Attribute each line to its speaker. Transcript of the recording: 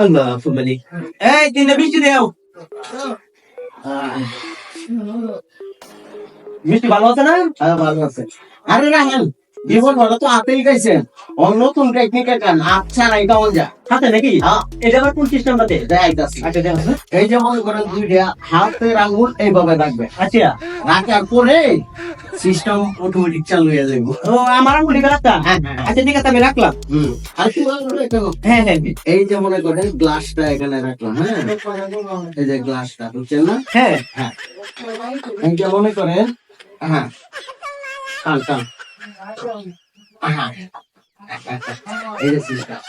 Speaker 1: আল্লাহ ফুমালি এই তিনটা মিষ্টি দেও মিষ্টি ভালো আছে না?
Speaker 2: হ্যাঁ ভালো আছে। আরে রাহেন জীবন ভরা তো হাতেই খাইছেন, অন্য নতুন টেকনিকে খান, আচ্ছা নাই কেমন যা
Speaker 1: হাতে নাকি?
Speaker 2: হ্যাঁ
Speaker 1: এটা আবার কোন সিস্টেমটা দে?
Speaker 2: দেখাইতাছি।
Speaker 1: আচ্ছা দেখো
Speaker 2: এই যে মনে করেন দুইটা হাতের আঙুল এইভাবে রাখবে,
Speaker 1: আচ্ছা
Speaker 2: রাখার পরে সিস্টেম অটোমেটিক চালু হয়ে যাবে।
Speaker 1: ও আমার আঙুলি রাখতা
Speaker 2: হ্যাঁ, হ্যাঁ।
Speaker 1: আচ্ছা ঠিক আছে আমি রাখলাম
Speaker 2: আর কি বলবো এটা?
Speaker 1: হ্যাঁ হ্যাঁ
Speaker 2: এই যে মনে করেন গ্লাসটা এখানে রাখলাম, হ্যাঁ এই যে গ্লাসটা বুঝছেন না?
Speaker 1: হ্যাঁ
Speaker 2: হ্যাঁ এই যে মনে করেন, হ্যাঁ টান টান, হ্যাঁ এই যে সিস্টেম।